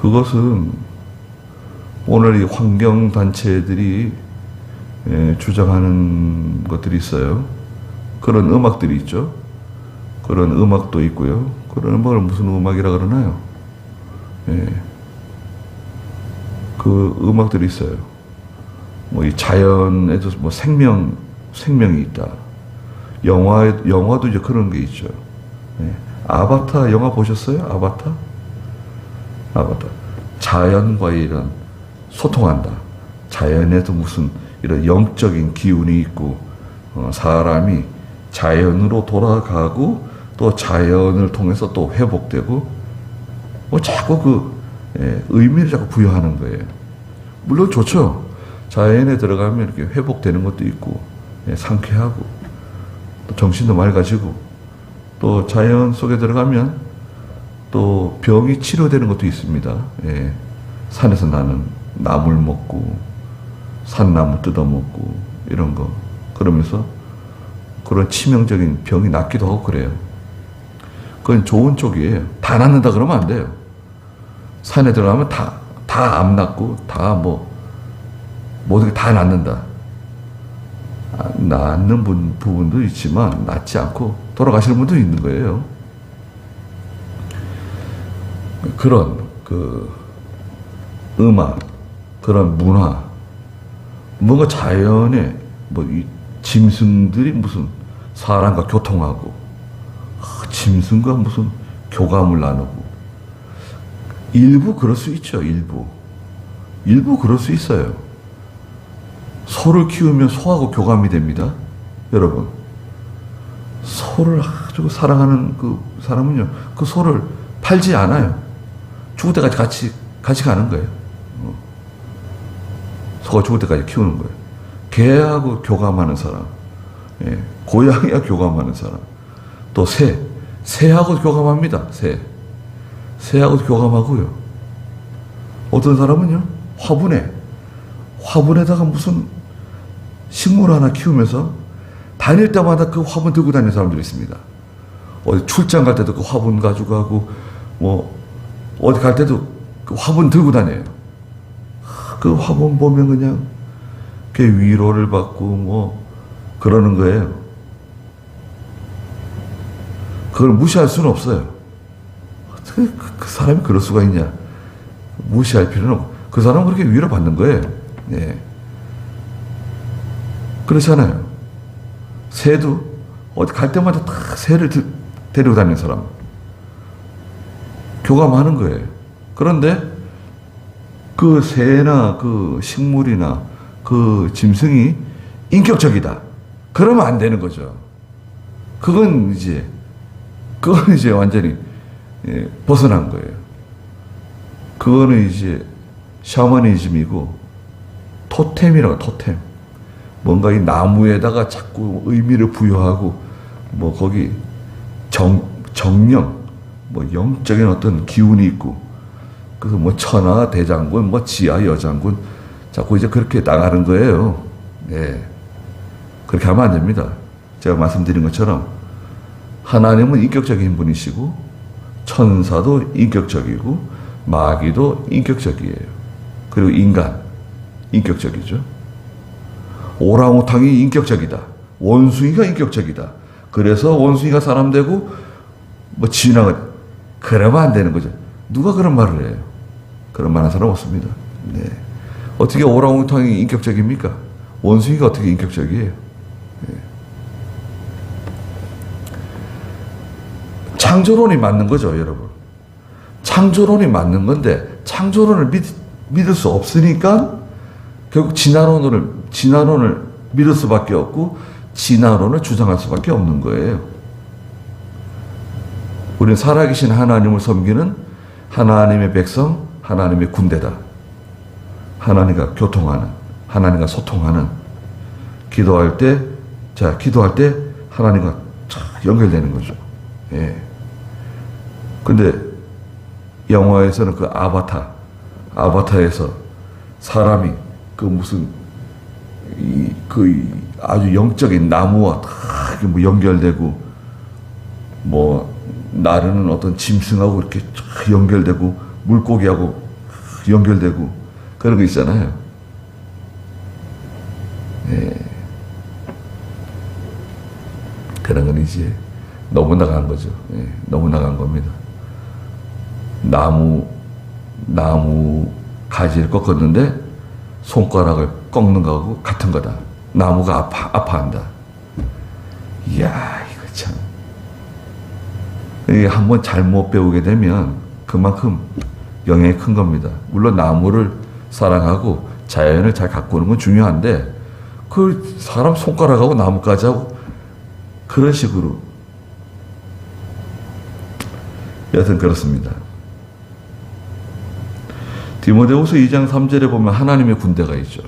그것은 오늘 이 환경단체들이 주장하는 것들이 있어요. 그런 음악들이 있죠. 그런 음악도 있고요. 그런 음악을 무슨 음악이라 그러나요? 예. 그 음악들이 있어요. 이 자연에도 생명이 있다. 영화도 이제 그런 게 있죠. 예. 아바타 영화 보셨어요? 아바타. 자연과 이런 소통한다. 자연에도 무슨 이런 영적인 기운이 있고, 사람이 자연으로 돌아가고, 또 자연을 통해서 또 회복되고, 자꾸 의미를 자꾸 부여하는 거예요. 물론 좋죠. 자연에 들어가면 이렇게 회복되는 것도 있고, 상쾌하고, 또 정신도 맑아지고, 또 자연 속에 들어가면 또 병이 치료되는 것도 있습니다. 예. 산에서 나는 나물 먹고, 산나무 뜯어먹고, 이런 거. 그러면서 그런 치명적인 병이 낫기도 하고 그래요. 그건 좋은 쪽이에요. 다 낫는다 그러면 안 돼요. 산에 들어가면 다 암 낫고, 모든 게 다 낫는다. 낫는 부분도 있지만, 낫지 않고 돌아가시는 분도 있는 거예요. 그런, 음악, 그런 문화, 뭔가 자연에, 이 짐승들이 무슨 사람과 교통하고, 짐승과 무슨 교감을 나누고, 일부 그럴 수 있죠, 일부 그럴 수 있어요. 소를 키우면 소하고 교감이 됩니다. 여러분. 소를 아주 사랑하는 그 사람은요, 그 소를 팔지 않아요. 죽을 때까지 같이 가는 거예요. 소가 죽을 때까지 키우는 거예요. 개하고 교감하는 사람, 고양이와 교감하는 사람, 또 새하고 교감합니다. 새하고 교감하고요. 어떤 사람은요, 화분에다가 무슨 식물 하나 키우면서 다닐 때마다 그 화분 들고 다니는 사람들이 있습니다. 어디 출장 갈 때도 그 화분 가지고 가고, 어디 갈 때도 그 화분 들고 다녀요. 그 화분 보면 그냥 그 위로를 받고 뭐 그러는 거예요. 그걸 무시할 수는 없어요. 어떻게 그 사람이 그럴 수가 있냐. 무시할 필요는 없고. 그 사람은 그렇게 위로받는 거예요. 예. 그렇잖아요. 새도 어디 갈 때마다 다 새를 데리고 다니는 사람. 교감하는 거예요. 그런데 그 새나 그 식물이나 그 짐승이 인격적이다. 그러면 안 되는 거죠. 그건 이제 완전히 벗어난 거예요. 그거는 이제 샤머니즘이고 토템이라고, 토템. 뭔가 이 나무에다가 자꾸 의미를 부여하고 뭐 거기 정령, 뭐 영적인 어떤 기운이 있고 그래서 뭐 천하 대장군, 뭐 지하 여장군 자꾸 이제 그렇게 나가는 거예요. 네. 그렇게 하면 안 됩니다. 제가 말씀드린 것처럼 하나님은 인격적인 분이시고 천사도 인격적이고 마귀도 인격적이에요. 그리고 인간 인격적이죠. 오랑우탕이 인격적이다. 원숭이가 인격적이다. 그래서 원숭이가 사람 되고 뭐 지나가 그러면 안 되는 거죠. 누가 그런 말을 해요? 그런 말 하는 사람 없습니다. 네. 어떻게 오랑우탕이 인격적입니까? 원숭이가 어떻게 인격적이에요? 네. 창조론이 맞는 거죠, 여러분. 창조론이 맞는 건데 창조론을 믿을 수 없으니까 결국 진화론을 믿을 수밖에 없고 진화론을 주장할 수밖에 없는 거예요. 우리는 살아계신 하나님을 섬기는 하나님의 백성, 하나님의 군대다. 하나님과 교통하는, 하나님과 소통하는, 기도할 때 하나님과 연결되는 거죠. 예. 근데 영화에서는 그 아바타에서 사람이 그 무슨 아주 영적인 나무와 다 뭐 연결되고 뭐 나르는 어떤 짐승하고 이렇게 연결되고 물고기하고 연결되고 그런 거 있잖아요. 예. 그런 건 이제 너무 나간 거죠. 예. 너무 나간 겁니다. 나무 가지를 꺾었는데 손가락을 꺾는 거하고 같은 거다. 나무가 아파한다. 이야, 이거 참. 이게 한번 잘못 배우게 되면 그만큼 영향이 큰 겁니다. 물론 나무를 사랑하고 자연을 잘 가꾸는 건 중요한데 그 사람 손가락하고 나무까지 하고 그런 식으로 여튼 그렇습니다. 디모데후서 2장 3절에 보면 하나님의 군대가 있죠.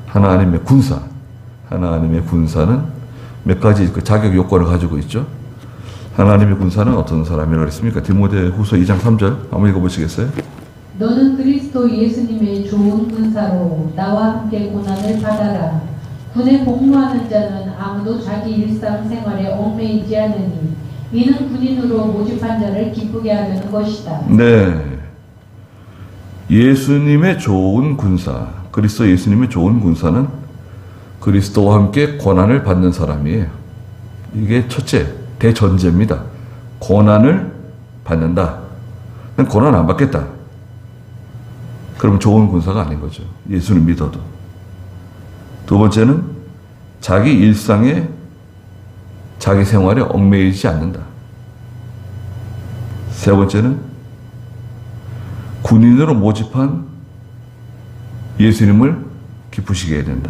하나님의 군사. 하나님의 군사는 몇 가지 그 자격 요건을 가지고 있죠. 하나님의 군사는 어떤 사람이라고 했습니까? 디모데후서 2장 3절 한번 읽어보시겠어요? 너는 그리스도 예수님의 좋은 군사로 나와 함께 고난을 받아라. 군에 복무하는 자는 아무도 자기 일상생활에 얽매이지 않으니 이는 군인으로 모집한 자를 기쁘게 하려는 것이다. 네. 예수님의 좋은 군사, 그리스도 예수님의 좋은 군사는 그리스도와 함께 고난을 받는 사람이에요. 이게 첫째, 대전제입니다. 고난을 받는다. 난 고난 안 받겠다. 그러면 좋은 군사가 아닌 거죠. 예수를 믿어도. 두 번째는 자기 일상에 자기 생활에 얽매이지 않는다. 세 번째는 군인으로 모집한 예수님을 기쁘시게 해야 된다.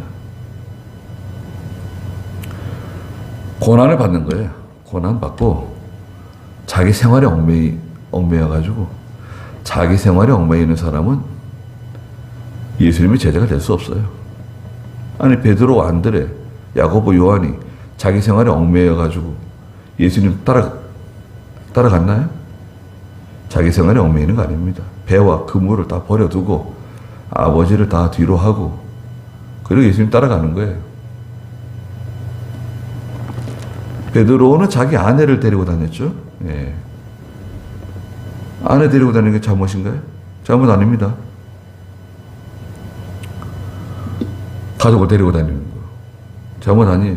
고난을 받는 거예요. 고난 받고 자기 생활에 얽매여가지고 자기 생활에 얽매이는 사람은 예수님의 제자가 될 수 없어요. 아니 베드로, 안드레, 야고보, 요한이 자기 생활에 얽매여가지고 예수님 따라갔나요? 자기 생활에 얽매이는 거 아닙니다. 배와 그물을 다 버려두고 아버지를 다 뒤로 하고 그리고 예수님 따라가는 거예요. 베드로는 자기 아내를 데리고 다녔죠. 예. 아내 데리고 다니는 게 잘못인가요? 잘못 아닙니다. 가족을 데리고 다니는 거 잘못 아니에요.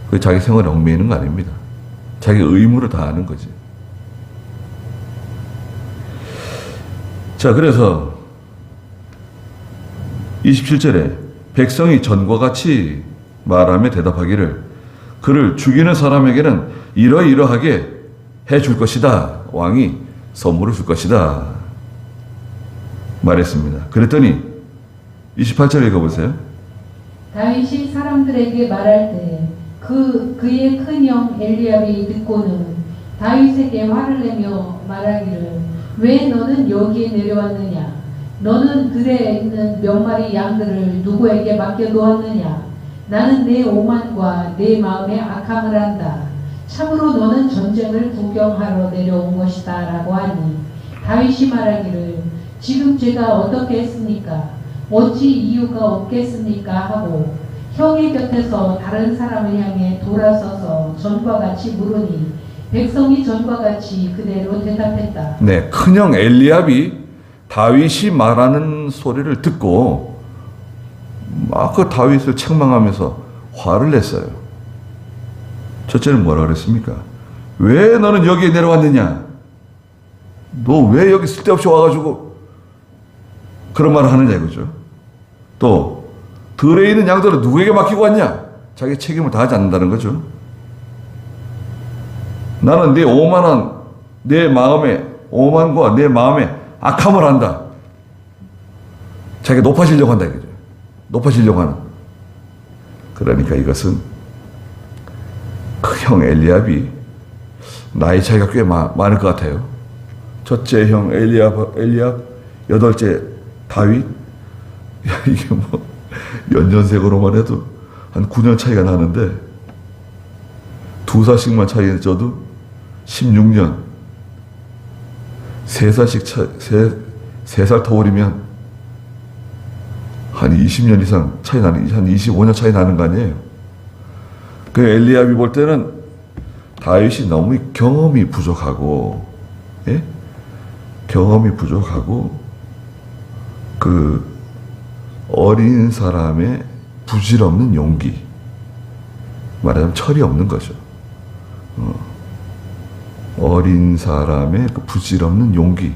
그게 자기 생활에 얽매이는 거 아닙니다. 자기 의무를 다하는 거지. 자, 그래서 27절에 백성이 전과 같이 말하며 대답하기를 그를 죽이는 사람에게는 이러이러하게 해 줄 것이다. 왕이 선물을 줄 것이다. 말했습니다. 그랬더니 28절 읽어보세요. 다윗이 사람들에게 말할 때 그의 큰형 엘리압이 듣고는 다윗에게 화를 내며 말하기를 왜 너는 여기에 내려왔느냐? 너는 들에 있는 몇 마리 양들을 누구에게 맡겨놓았느냐? 나는 내 오만과 내 마음에 악함을 한다. 참으로 너는 전쟁을 구경하러 내려온 것이다 라고 하니 다윗이 말하기를 지금 제가 어떻게 했습니까? 어찌 이유가 없겠습니까? 하고 형의 곁에서 다른 사람을 향해 돌아서서 전과 같이 물으니 백성이 전과 같이 그대로 대답했다. 네, 큰형 엘리압이 다윗이 말하는 소리를 듣고 막 그 다윗을 책망하면서 화를 냈어요. 첫째는 뭐라 그랬습니까? 왜 너는 여기에 내려왔느냐? 너 왜 여기 쓸데없이 와가지고 그런 말을 하느냐 이거죠. 또 들에 있는 양들은 누구에게 맡기고 왔냐? 자기 책임을 다하지 않는다는 거죠. 나는 내 오만과 내 마음에 악함을 한다. 자기가 높아지려고 한다 이거죠. 높아지려고 하는. 그러니까 이것은 그 형 엘리압이 나이 차이가 꽤 많을 것 같아요. 첫째 형 엘리압, 여덟째 다윗. 이게 뭐 연년생으로만 해도 한 9년 차이가 나는데 두 살씩만 차이 져도 16년. 3살 터울이면 한 20년 이상 차이 나는, 한 25년 차이 나는 거 아니에요. 그 엘리압이 볼 때는 다윗이 너무 경험이 부족하고, 예? 경험이 부족하고, 그 어린 사람의 부질없는 용기. 말하자면 철이 없는 거죠. 어린 사람의 그 부질없는 용기.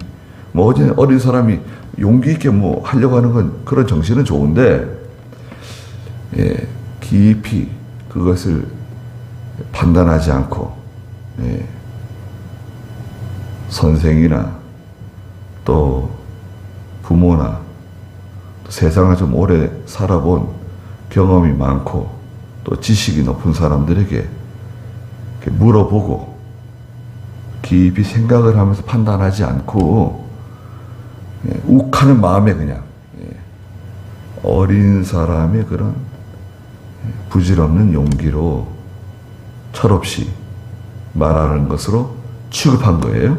뭐 어린 사람이 용기 있게 뭐 하려고 하는 건 그런 정신은 좋은데, 예, 깊이 그것을 판단하지 않고, 예, 선생이나 또 부모나 또 세상을 좀 오래 살아본 경험이 많고 또 지식이 높은 사람들에게 이렇게 물어보고 깊이 생각을 하면서 판단하지 않고, 예, 욱하는 마음에 그냥, 예, 어린 사람의 그런 부질없는 용기로 철없이 말하는 것으로 취급한 거예요.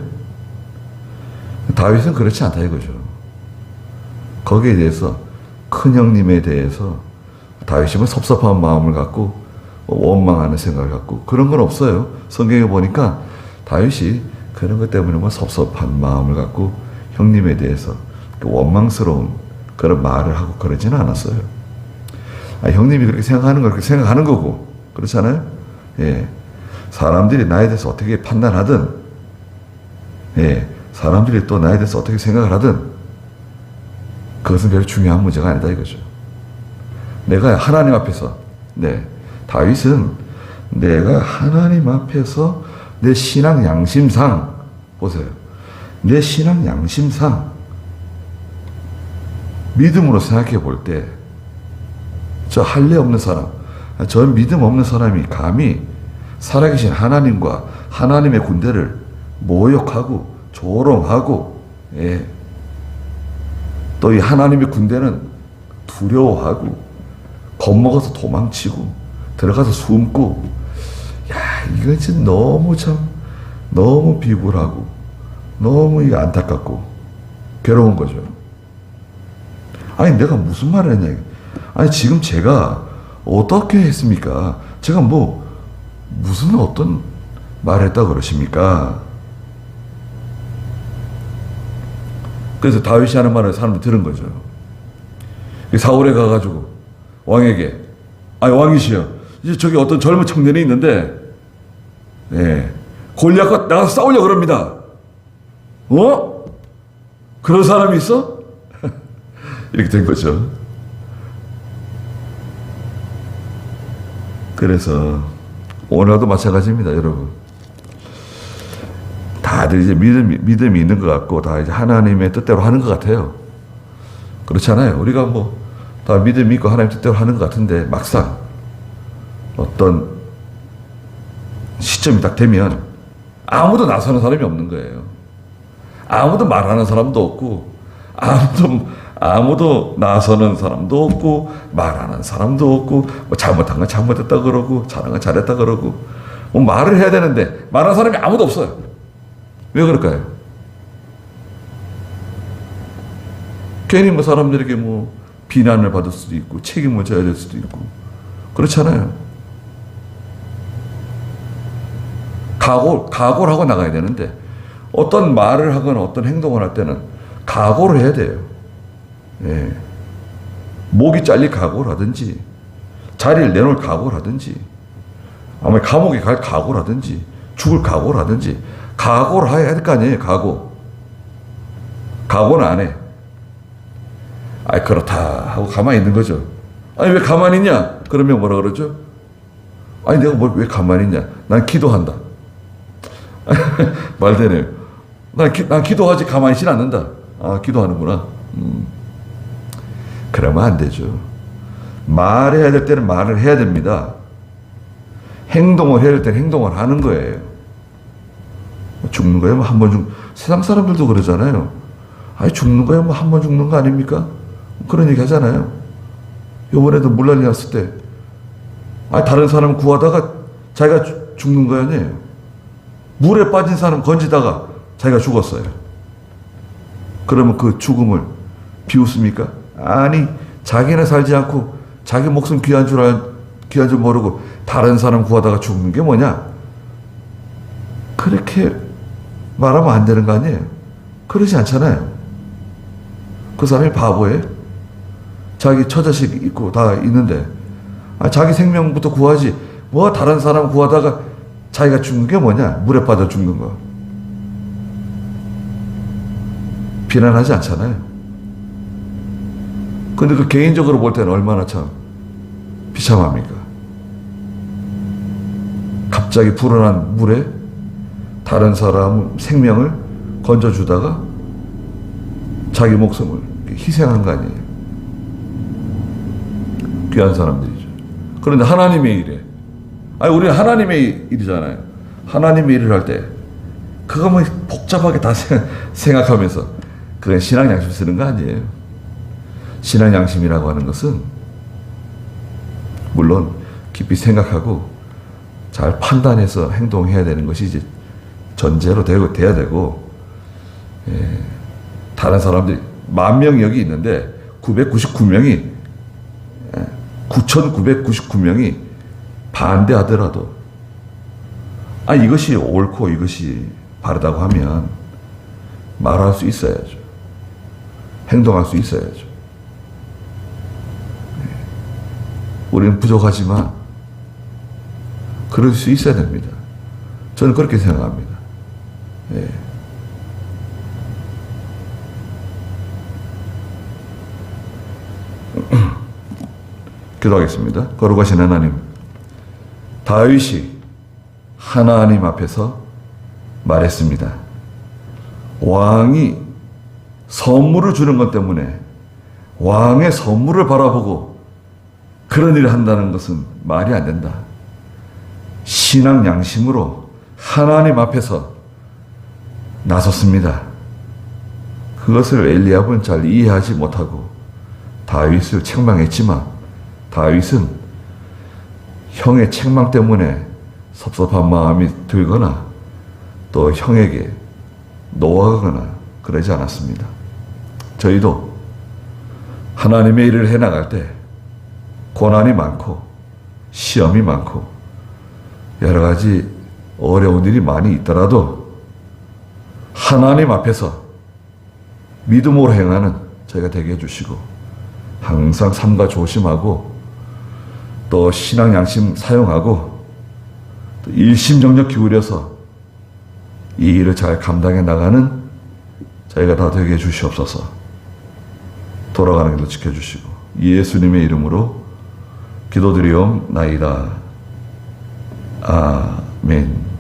다윗은 그렇지 않다 이거죠. 거기에 대해서 큰형님에 대해서 다윗이 뭐 섭섭한 마음을 갖고 원망하는 생각을 갖고 그런 건 없어요. 성경에 보니까 다윗이 그런 것 때문에 뭐 섭섭한 마음을 갖고 형님에 대해서 원망스러운 그런 말을 하고 그러지는 않았어요. 형님이 그렇게 생각하는 걸 그렇게 생각하는 거고, 그렇잖아요? 예. 사람들이 나에 대해서 어떻게 판단하든, 예. 사람들이 또 나에 대해서 어떻게 생각을 하든, 그것은 별로 중요한 문제가 아니다 이거죠. 내가 하나님 앞에서, 네. 다윗은 내가 하나님 앞에서 내 신앙 양심상, 보세요. 내 신앙 양심상, 믿음으로 생각해 볼 때, 저 할례 없는 사람, 저 믿음 없는 사람이 감히 살아계신 하나님과 하나님의 군대를 모욕하고 조롱하고, 예, 또 이 하나님의 군대는 두려워하고 겁먹어서 도망치고 들어가서 숨고, 야, 이건 진짜 너무 비굴하고 너무 이게 안타깝고 괴로운 거죠. 아니 내가 무슨 말을 했냐. 아니 지금 제가 어떻게 했습니까? 제가 뭐, 무슨 어떤 말을 했다고 그러십니까? 그래서 다윗이 하는 말을 사람들이 들은 거죠. 사울에 가가지고 왕에게, 아니 왕이시여, 이제 저기 어떤 젊은 청년이 있는데, 예, 골리앗과 나가서 싸우려고 그럽니다. 어? 그런 사람이 있어? 이렇게 된 거죠. 그래서 오늘도 마찬가지입니다, 여러분. 다들 이제 믿음이 있는 것 같고, 다 이제 하나님의 뜻대로 하는 것 같아요. 그렇잖아요. 우리가 뭐, 다 믿음이 있고 하나님 뜻대로 하는 것 같은데, 막상 어떤 시점이 딱 되면 아무도 나서는 사람이 없는 거예요. 아무도 말하는 사람도 없고, 아무도 나서는 사람도 없고, 말하는 사람도 없고, 뭐 잘못한 건 잘못했다 그러고, 잘한 건 잘했다 그러고, 뭐 말을 해야 되는데, 말하는 사람이 아무도 없어요. 왜 그럴까요? 괜히 뭐 사람들에게 뭐 비난을 받을 수도 있고, 책임을 져야 될 수도 있고, 그렇잖아요. 각오를 하고 나가야 되는데, 어떤 말을 하거나 어떤 행동을 할 때는 각오를 해야 돼요. 예. 목이 잘릴 각오를 하든지, 자리를 내놓을 각오를 하든지, 아마 감옥에 갈 각오를 하든지, 죽을 각오를 하든지, 각오를 해야 할 거 아니에요, 각오. 각오는 안 해. 아이, 그렇다 하고 가만히 있는 거죠. 아니, 왜 가만히 있냐? 그러면 뭐라 그러죠? 아니, 내가 왜 가만히 있냐? 난 기도한다. 말 되네요. 난 기도하지 가만히 있지는 않는다. 아, 기도하는구나. 그러면 안 되죠. 말해야 될 때는 말을 해야 됩니다. 행동을 해야 될 때는 행동을 하는 거예요. 죽는 거야 뭐 한 번 세상 사람들도 그러잖아요. 아니, 죽는 거야 뭐 한 번 죽는 거 아닙니까? 그런 얘기 하잖아요. 요번에도 물난리 났을 때, 아니, 다른 사람 구하다가 자기가 죽는 거 아니에요. 물에 빠진 사람 건지다가 자기가 죽었어요. 그러면 그 죽음을 비웃습니까? 아니, 자기는 살지 않고 자기 목숨 귀한 줄 모르고 다른 사람 구하다가 죽는 게 뭐냐? 그렇게 말하면 안 되는 거 아니에요? 그러지 않잖아요. 그 사람이 바보예요? 자기 처자식 있고 다 있는데, 자기 생명부터 구하지 뭐 다른 사람 구하다가 자기가 죽는 게 뭐냐? 물에 빠져 죽는 거. 비난하지 않잖아요. 근데 그 개인적으로 볼 때는 얼마나 참 비참합니까? 갑자기 불어난 물에 다른 사람 생명을 건져주다가 자기 목숨을 희생한 거 아니에요. 귀한 사람들이죠. 그런데 하나님의 일에, 아니, 우리는 하나님의 일이잖아요. 하나님의 일을 할 때 그거 뭐 복잡하게 다 생각하면서 그건 신앙 양심 쓰는 거 아니에요. 신앙 양심이라고 하는 것은 물론 깊이 생각하고 잘 판단해서 행동해야 되는 것이 이제 전제로 돼야 되고, 예, 다른 사람들이 10,000명이 여기 있는데 999명이 반대하더라도, 이것이 옳고 이것이 바르다고 하면 말할 수 있어야죠. 행동할 수 있어야죠. 우리는 부족하지만 그럴 수 있어야 됩니다. 저는 그렇게 생각합니다. 예. 기도하겠습니다. 거룩하신 하나님, 다윗이 하나님 앞에서 말했습니다. 왕이 선물을 주는 것 때문에 왕의 선물을 바라보고 그런 일을 한다는 것은 말이 안 된다. 신앙 양심으로 하나님 앞에서 나섰습니다. 그것을 엘리압은 잘 이해하지 못하고 다윗을 책망했지만, 다윗은 형의 책망 때문에 섭섭한 마음이 들거나 또 형에게 노하거나 그러지 않았습니다. 저희도 하나님의 일을 해나갈 때 고난이 많고 시험이 많고 여러 가지 어려운 일이 많이 있더라도 하나님 앞에서 믿음으로 행하는 저희가 되게 해주시고 항상 삼가 조심하고 또 신앙 양심 사용하고 또 일심정력 기울여서 이 일을 잘 감당해 나가는 저희가 다 되게 해주시옵소서. 돌아가는 길도 지켜주시고 예수님의 이름으로 기도드리옵나이다. 아멘.